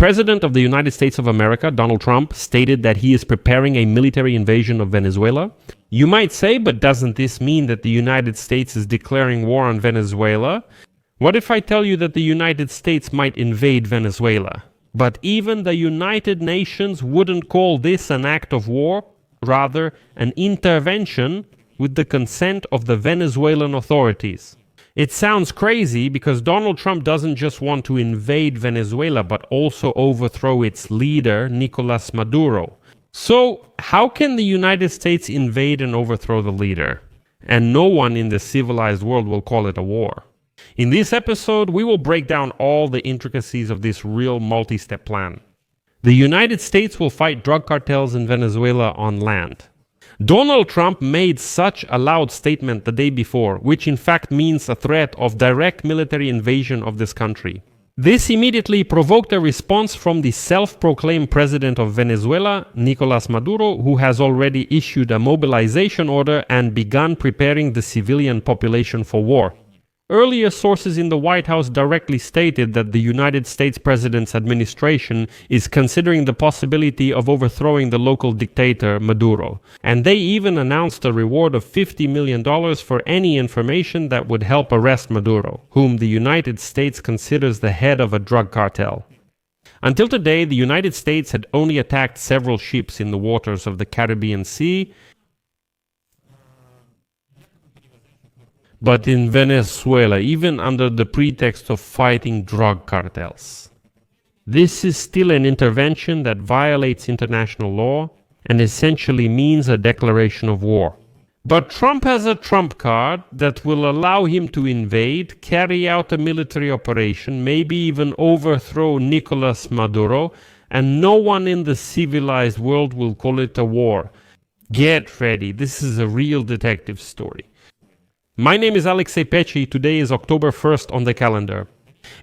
President of the United States of America, Donald Trump, stated that he is preparing a military invasion of Venezuela. You might say, but doesn't this mean that the United States is declaring war on Venezuela? What if I tell you that the United States might invade Venezuela? But even the United Nations wouldn't call this an act of war, rather an intervention with the consent of the Venezuelan authorities. It sounds crazy because Donald Trump doesn't just want to invade Venezuela but also overthrow its leader, Nicolas Maduro. So, how can the United States invade and overthrow the leader? And no one in the civilized world will call it a war. In this episode, we will break down all the intricacies of this real multi-step plan. The United States will fight drug cartels in Venezuela on land. Donald Trump made such a loud statement the day before, which in fact means a threat of direct military invasion of this country. This immediately provoked a response from the self-proclaimed president of Venezuela, Nicolas Maduro, who has already issued a mobilization order and begun preparing the civilian population for war. Earlier sources in the White House directly stated that the United States President's administration is considering the possibility of overthrowing the local dictator Maduro, and they even announced a reward of $50 million for any information that would help arrest Maduro, whom the United States considers the head of a drug cartel. Until today, the United States had only attacked several ships in the waters of the Caribbean Sea. But in Venezuela, even under the pretext of fighting drug cartels. This is still an intervention that violates international law and essentially means a declaration of war. But Trump has a trump card that will allow him to invade, carry out a military operation, maybe even overthrow Nicolas Maduro, and no one in the civilized world will call it a war. Get ready, this is a real detective story. My name is Alexei Pechi. Today is October 1st on the calendar.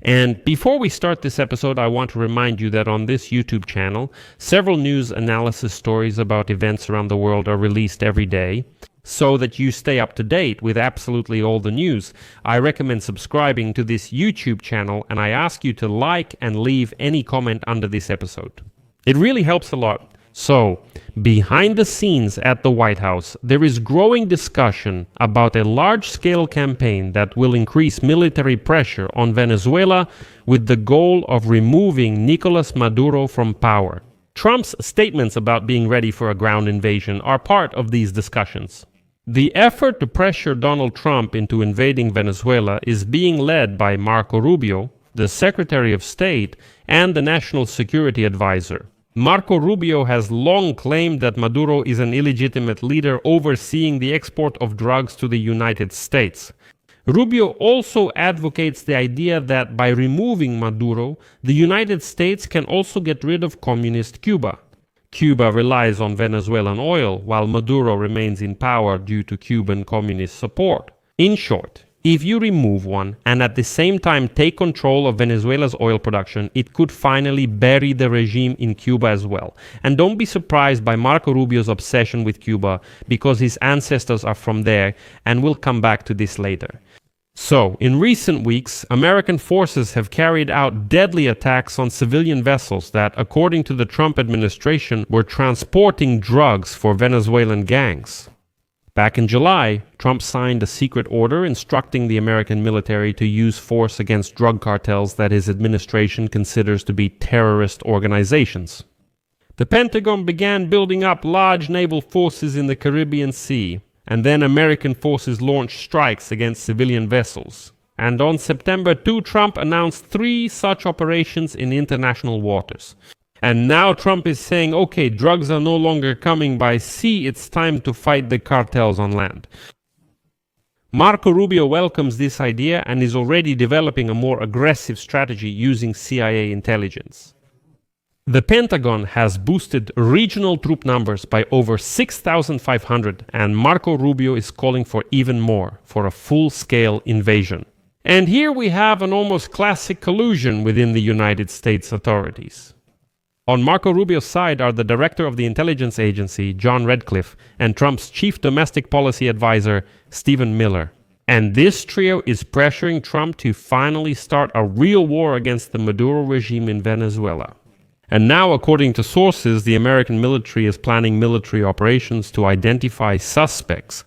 And before we start this episode, I want to remind you that on this YouTube channel, several news analysis stories about events around the world are released every day. So that you stay up to date with absolutely all the news, I recommend subscribing to this YouTube channel, and I ask you to like and leave any comment under this episode. It really helps a lot. So, behind the scenes at the White House, there is growing discussion about a large-scale campaign that will increase military pressure on Venezuela with the goal of removing Nicolas Maduro from power. Trump's statements about being ready for a ground invasion are part of these discussions. The effort to pressure Donald Trump into invading Venezuela is being led by Marco Rubio, the Secretary of State, and the National Security Advisor. Marco Rubio has long claimed that Maduro is an illegitimate leader overseeing the export of drugs to the United States. Rubio also advocates the idea that by removing Maduro, the United States can also get rid of communist Cuba. Cuba relies on Venezuelan oil, while Maduro remains in power due to Cuban communist support. In short, if you remove one and at the same time take control of Venezuela's oil production, it could finally bury the regime in Cuba as well. And don't be surprised by Marco Rubio's obsession with Cuba, because his ancestors are from there, and we'll come back to this later. So, in recent weeks, American forces have carried out deadly attacks on civilian vessels that, according to the Trump administration, were transporting drugs for Venezuelan gangs. Back in July, Trump signed a secret order instructing the American military to use force against drug cartels that his administration considers to be terrorist organizations. The Pentagon began building up large naval forces in the Caribbean Sea, and then American forces launched strikes against civilian vessels. And on September 2, Trump announced 3 such operations in international waters. And now Trump is saying, okay, drugs are no longer coming by sea, it's time to fight the cartels on land. Marco Rubio welcomes this idea and is already developing a more aggressive strategy using CIA intelligence. The Pentagon has boosted regional troop numbers by over 6,500, and Marco Rubio is calling for even more, for a full-scale invasion. And here we have an almost classic collusion within the United States authorities. On Marco Rubio's side are the director of the intelligence agency, John Redcliffe, and Trump's chief domestic policy advisor, Stephen Miller. And this trio is pressuring Trump to finally start a real war against the Maduro regime in Venezuela. And now, according to sources, the American military is planning military operations to identify suspects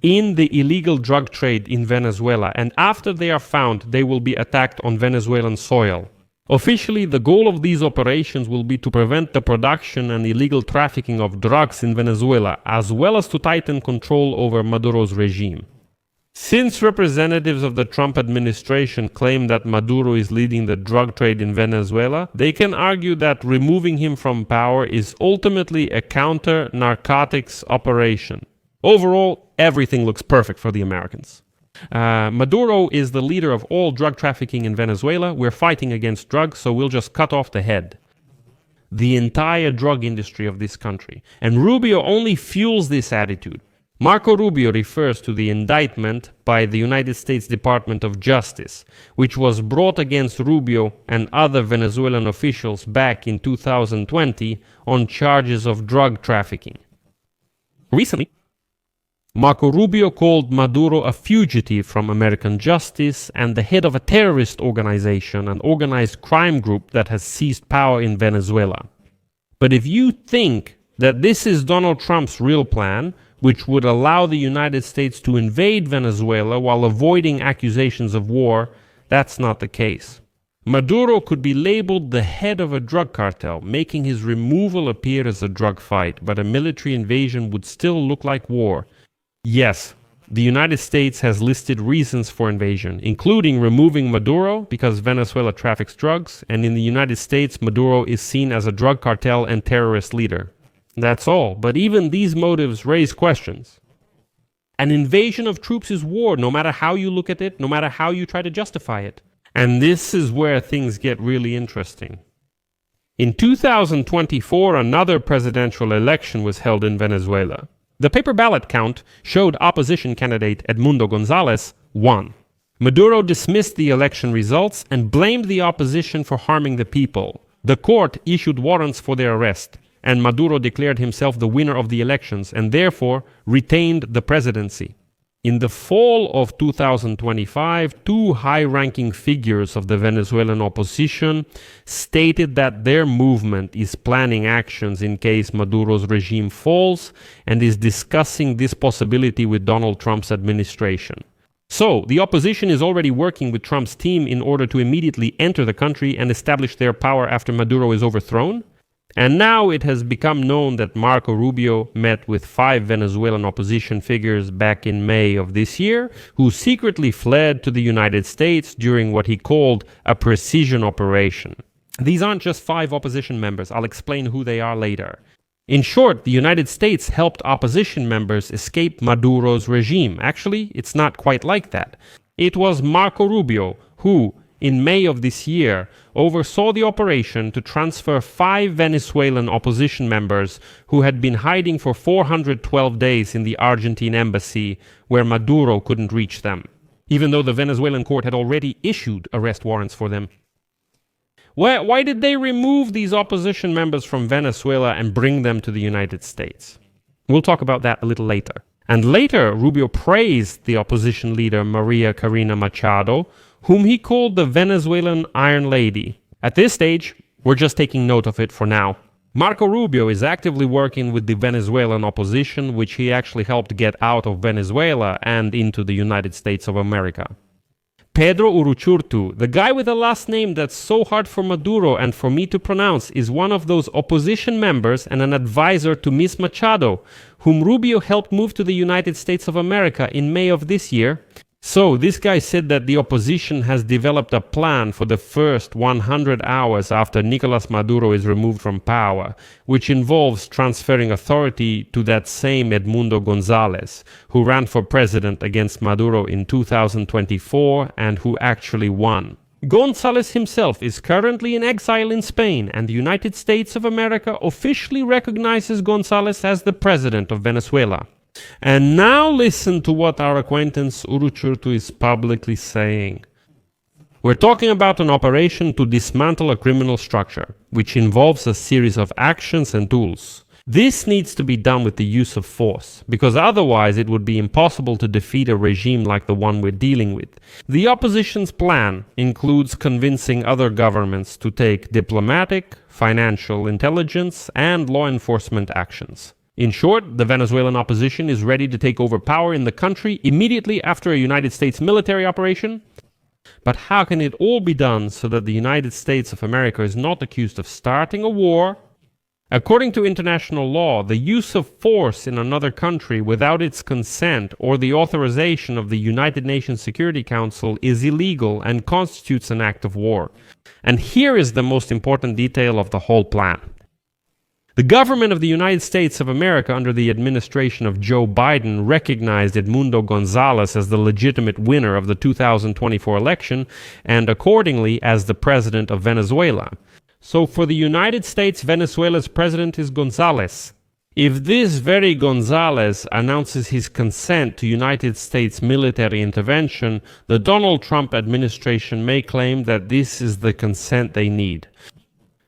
in the illegal drug trade in Venezuela, and after they are found, they will be attacked on Venezuelan soil. Officially, the goal of these operations will be to prevent the production and illegal trafficking of drugs in Venezuela, as well as to tighten control over Maduro's regime. Since representatives of the Trump administration claim that Maduro is leading the drug trade in Venezuela, they can argue that removing him from power is ultimately a counter-narcotics operation. Overall, everything looks perfect for the Americans. Maduro is the leader of all drug trafficking in Venezuela. We're fighting against drugs, so we'll just cut off the head. The entire drug industry of this country. And Rubio only fuels this attitude. Marco Rubio refers to the indictment by the United States Department of Justice, which was brought against Rubio and other Venezuelan officials back in 2020 on charges of drug trafficking. Recently, Marco Rubio called Maduro a fugitive from American justice and the head of a terrorist organization, an organized crime group that has seized power in Venezuela. But if you think that this is Donald Trump's real plan, which would allow the United States to invade Venezuela while avoiding accusations of war, that's not the case. Maduro could be labeled the head of a drug cartel, making his removal appear as a drug fight, but a military invasion would still look like war. Yes, the United States has listed reasons for invasion, including removing Maduro because Venezuela traffics drugs, and in the United States, Maduro is seen as a drug cartel and terrorist leader. That's all, but even these motives raise questions. An invasion of troops is war, no matter how you look at it, no matter how you try to justify it. And this is where things get really interesting. In 2024, another presidential election was held in Venezuela. The paper ballot count showed opposition candidate Edmundo Gonzalez won. Maduro dismissed the election results and blamed the opposition for harming the people. The court issued warrants for their arrest, and Maduro declared himself the winner of the elections and therefore retained the presidency. In the fall of 2025, two high-ranking figures of the Venezuelan opposition stated that their movement is planning actions in case Maduro's regime falls and is discussing this possibility with Donald Trump's administration. So, the opposition is already working with Trump's team in order to immediately enter the country and establish their power after Maduro is overthrown. And now it has become known that Marco Rubio met with 5 Venezuelan opposition figures back in May of this year, who secretly fled to the United States during what he called a precision operation. These aren't just 5 opposition members. I'll explain who they are later. In short, the United States helped opposition members escape Maduro's regime. Actually, it's not quite like that. It was Marco Rubio who, in May of this year, oversaw the operation to transfer 5 Venezuelan opposition members who had been hiding for 412 days in the Argentine embassy, where Maduro couldn't reach them, even though the Venezuelan court had already issued arrest warrants for them. Why did they remove these opposition members from Venezuela and bring them to the United States? We'll talk about that a little later. And later, Rubio praised the opposition leader Maria Corina Machado, whom he called the Venezuelan Iron Lady. At this stage, we're just taking note of it for now. Marco Rubio is actively working with the Venezuelan opposition, which he actually helped get out of Venezuela and into the United States of America. Pedro Uruchurtu, the guy with a last name that's so hard for Maduro and for me to pronounce, is one of those opposition members and an advisor to Ms. Machado, whom Rubio helped move to the United States of America in May of this year. So, this guy said that the opposition has developed a plan for the first 100 hours after Nicolas Maduro is removed from power, which involves transferring authority to that same Edmundo Gonzalez, who ran for president against Maduro in 2024 and who actually won. Gonzalez himself is currently in exile in Spain, and the United States of America officially recognizes Gonzalez as the president of Venezuela. And now listen to what our acquaintance Uruchurtu is publicly saying. We're talking about an operation to dismantle a criminal structure, which involves a series of actions and tools. This needs to be done with the use of force, because otherwise it would be impossible to defeat a regime like the one we're dealing with. The opposition's plan includes convincing other governments to take diplomatic, financial, intelligence, and law enforcement actions. In short, the Venezuelan opposition is ready to take over power in the country immediately after a United States military operation. But how can it all be done so that the United States of America is not accused of starting a war? According to international law, the use of force in another country without its consent or the authorization of the United Nations Security Council is illegal and constitutes an act of war. And here is the most important detail of the whole plan. The government of the United States of America under the administration of Joe Biden recognized Edmundo Gonzalez as the legitimate winner of the 2024 election and accordingly as the president of Venezuela. So for the United States, Venezuela's president is Gonzalez. If this very Gonzalez announces his consent to United States military intervention, the Donald Trump administration may claim that this is the consent they need.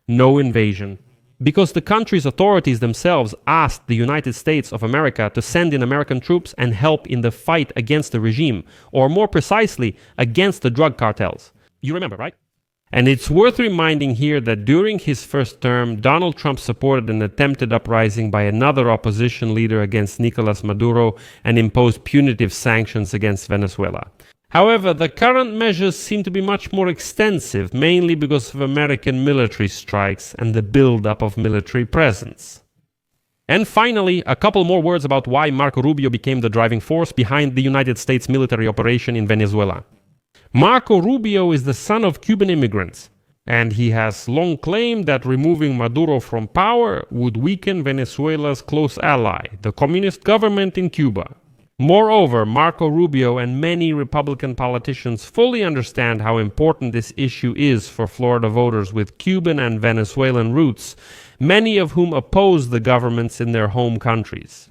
No invasion. Because the country's authorities themselves asked the United States of America to send in American troops and help in the fight against the regime, or more precisely, against the drug cartels. You remember, right? And it's worth reminding here that during his first term, Donald Trump supported an attempted uprising by another opposition leader against Nicolas Maduro and imposed punitive sanctions against Venezuela. However, the current measures seem to be much more extensive, mainly because of American military strikes and the build-up of military presence. And finally, a couple more words about why Marco Rubio became the driving force behind the United States military operation in Venezuela. Marco Rubio is the son of Cuban immigrants, and he has long claimed that removing Maduro from power would weaken Venezuela's close ally, the communist government in Cuba. Moreover, Marco Rubio and many Republican politicians fully understand how important this issue is for Florida voters with Cuban and Venezuelan roots, many of whom oppose the governments in their home countries.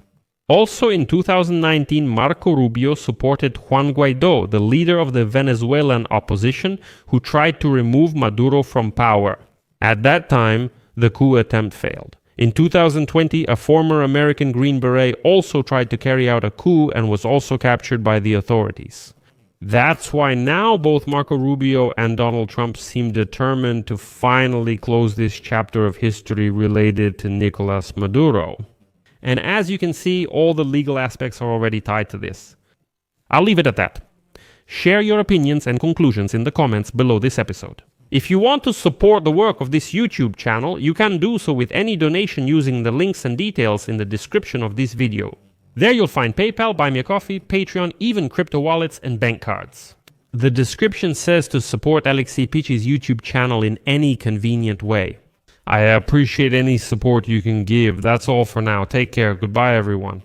Also in 2019, Marco Rubio supported Juan Guaidó, the leader of the Venezuelan opposition, who tried to remove Maduro from power. At that time, the coup attempt failed. In 2020, a former American Green Beret also tried to carry out a coup and was also captured by the authorities. That's why now both Marco Rubio and Donald Trump seem determined to finally close this chapter of history related to Nicolas Maduro. And as you can see, all the legal aspects are already tied to this. I'll leave it at that. Share your opinions and conclusions in the comments below this episode. If you want to support the work of this YouTube channel, you can do so with any donation using the links and details in the description of this video. There you'll find PayPal, Buy Me a Coffee, Patreon, even crypto wallets and bank cards. The description says to support Alexei Pichi's YouTube channel in any convenient way. I appreciate any support you can give. That's all for now. Take care. Goodbye, everyone.